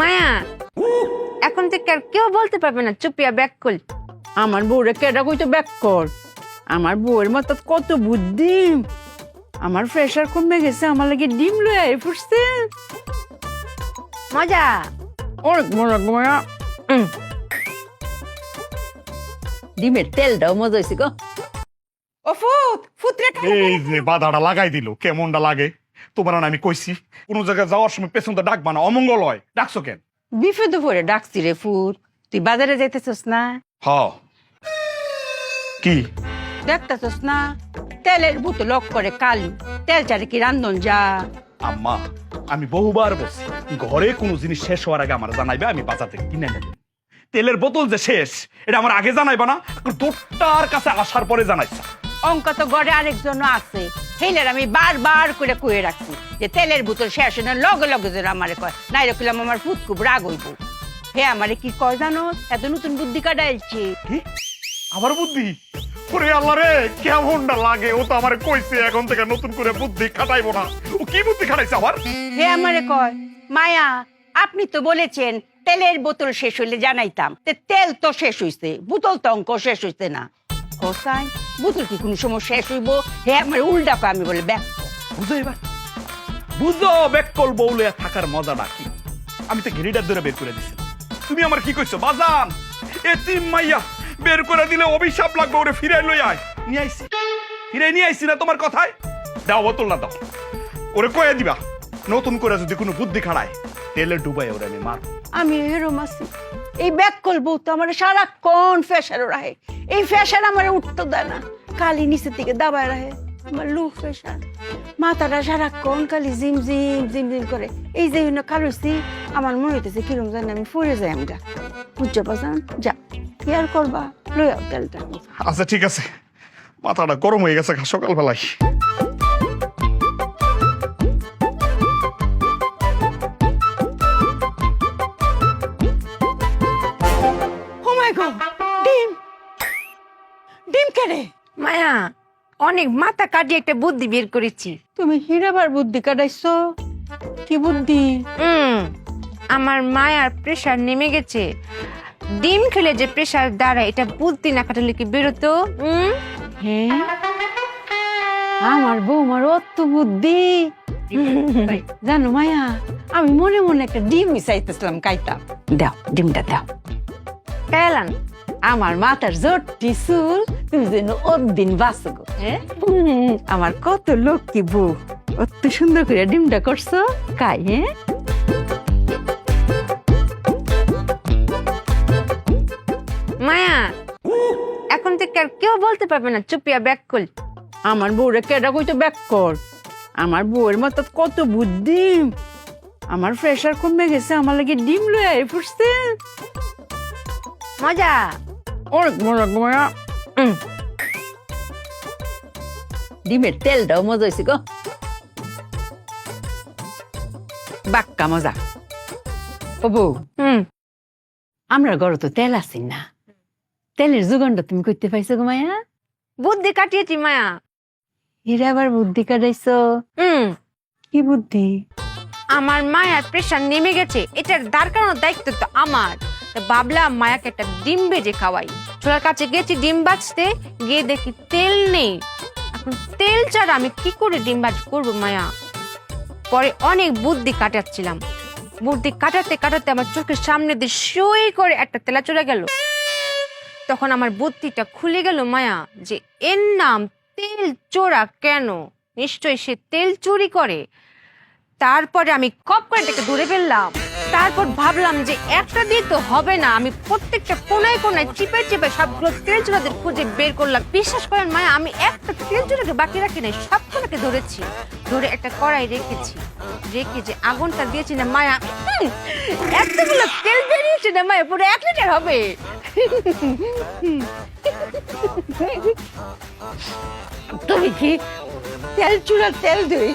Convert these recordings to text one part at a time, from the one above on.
মায়া এখন থেকে আর কেউ বলতে পারবে না চুপিয়া ব্যাক কল। আমার বউরে কেডা কইতো ব্যাক কর। আমার বউয়ের মতো কত বুদ্ধি। আমার প্রেশার কমে গেছে, আমার লাগে ডিম লয়ে আই ফুটছে। মজা অনেক মজা মায়া। ডিমের তেলটাও মজা হয়েছে গো। ও ফুতরে এই যে বাধাটা লাগাই দিল, কেমনটা লাগে তোমার? না আমি কইছি কোন জায়গায় যাওয়ার সময় পেছন তো ডাকবা না, অমঙ্গল হয়। ডাকছো কেন? বিপদে পড়ে ডাকছি রে ফুট। তুই বাজারে যাইতেছস না? হ কি দেখতেছস না তেলের বোতল লক করে কালি তেল চারে কি রান্ধন যা। আম্মা, আমি বহুবার বলছি ঘরে কোনো জিনিস শেষ হওয়ার আগে আমার জানাইবে, আমি বাজার থেকে কিনে নেব। তেলের বোতল যে শেষ এটা আমার আগে জানাইবা না, দোটার কাছে আসার পরে জানাইছ। অঙ্ক তো ঘরে আরেকজন আছে, হেলের আমি বারবার করে কয়ে রাখছি যে তেলের বোতল শেষ না লগে লগে যেন আমারে কয়, নাই রাখলাম আমার ফুট খুব রাগ হইব। হে আমারে কি কয় জানো, এত নতুন বুদ্ধি কাটাইছে। কি আমার বুদ্ধি? ওরে আল্লাহ রে, কেমনটা লাগে! ও তো আমারে কইছে এখন থেকে নতুন করে বুদ্ধি খাটাইবো না। ও কি বুদ্ধি খাটাইছে আবার? হে আমারে কয়, মায়া আপনি তো বলেছেন তেলের বোতল শেষ হইলে জানাইতাম। তেল তো শেষ হইছে, বোতল তো অঙ্ক শেষ হইছে না। হোসাই বোতল কি কোনো সময় শেষ হইব? হে আমার উল্টা কয়, আমি বলে ব্যাক বুঝো এবার, বুঝো বেকল বউলে থাকার মজাটা কি। আমি তো ঘিরিটার ধরে বের করে দিছি, তুমি আমার কি কইছো বাজান? এতিম মাইয়া বের করে দিলে অভিশাপ লাগবে, ওরে ফিরাই লই আয়। নিয়ে আইছি, ফিরাই নিয়ে আইছি না তোমার কথায়। দাও বোতল না, দাও ওরে কয়ে দিবা নতুন করে যদি কোনো বুদ্ধি খাড়ায় তেলে ডুবাই ওরে আমি মার। আমি হেরম আছি। এই ব্যাক করবো তো আমার সারাক্ষণ ফেসারও রাহে, এই ফেসার আমার উঠতে দেয় না, কালি নিচের দিকে দাবায় রাহে। আমার লো ফেসার, মাথাটা সারাক্ষণ কালি জিম জিম জিম জিম করে। এই যে কাল হইছি, আমার মনে হইতেছে কিরম জানি আমি ফুরে যাই। আমরা বুঝছো বাজান, যা কি আর করবা, লই আও তেলটা। আচ্ছা ঠিক আছে, মাথাটা গরম হয়ে গেছে সকালবেলায়। ও মাই গড, ডিম ডিম কেড়ে। মায়া অনেক মাথা কাটিয়ে একটা বুদ্ধি বের করেছি। তুমি হিরাবার বুদ্ধি কাটাইছো? কি বুদ্ধি? আমার মায়ার প্রেসার নেমে গেছে, ডিম খেলে যে প্রেসার দাঁড়ায় এটা বুদ্ধি না কাটালে কি বেরোতো? হ্যাঁ আমার বৌমার অত বুদ্ধি। জানো মায়া, আমি মনে মনে একটা ডিম মিশাইতেছিলাম কাইতা। দাও ডিমটা দাও। পেলাম আমার মাথার জোরটি চুল তুমি যেন দিন বাঁচো গো। হ্যাঁ আমার কত লক্ষ্মী বউ, অত সুন্দর করে ডিমটা করছো কাই। হ্যাঁ মায়া এখন থেকে আর কেউ বলতে পারবে না চুপিয়া ব্যাক কল। আমার বউরে কেডা কইতো ব্যাক কর। আমার বউয়ের মতো কত বুদ্ধি। আমার প্রেশার কমে গেছে, আমার লাগে ডিম লয়ে আই ফুটছে। মজা অনেক মজা মায়া। ডিমের তেলটাও মজা হয়েছে গো, বাক্কা মজা। ও বউ, আমরা ঘরে তো তেল আছি না, তেলের যোগানটা তুমি করতে পাইছো গো মায়া? বুদ্ধি কাটিয়েছি মায়া। এরা আবার বুদ্ধি কাটাইছো? কি বুদ্ধি? আমার মায়ার প্রেসার নেমে গেছে, এটার দাঁড় করানোর দায়িত্ব তো আমার। ভাবলাম মায়াকে একটা ডিম ভেজে খাওয়াই। চোরার কাছে গেছি ডিম ভাজতে, গিয়ে দেখি তেল নেই। এখন তেল ছাড়া আমি কি করে ডিম ভাজ করবো মায়া? পরে অনেক বুদ্ধি কাটাচ্ছিলাম, বুদ্ধি কাটাতে কাটাতে আমার চোখের সামনে দিয়ে সই করে একটা তেলা চলে গেল। তখন আমার বুদ্ধিটা খুলে গেল মায়া, যে এর নাম তেল চোরা কেন, নিশ্চয়ই সে তেল চুরি করে। তারপরে আমি কপ করে এটাকে ধরে ফেললাম। তারপর ভাবলাম যে একটা দিয়ে তো হবে না, আমি প্রত্যেকটা কোনায় কোনায় চিপে চিপে সবগুলো তেল চোরাদের খুঁজে বের করলাম। বিশ্বাস করেন মায়া, আমি একটা তেল চোরাকে বাকি রাখি নাই, সবগুলোকে ধরেছি। ধরে একটা কড়াই রেখেছি, রেখে যে আগুনটা দিয়েছি না মায়া, এতগুলো তেল বেরিয়েছে না মায়া, পুরো 1 লিটার হবে। তুমি কি তেল চুরা তেল দিই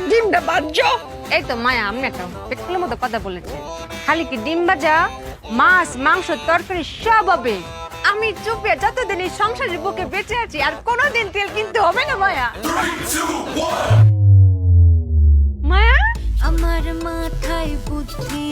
ডিমটা বাজছো? এই তো মায়া, আমি একটা পেট্রোলের মতো কথা বলেছেন। খালি কি ডিম ভাজা, মাছ মাংস তরকারি সব হবে। আমি চুপিয়া যতদিন এই সংসারের বুকে বেঁচে আছি আর কোনোদিন তেল কিনতে হবে না মায়া। মায়া আমার মাথায় বুদ্ধি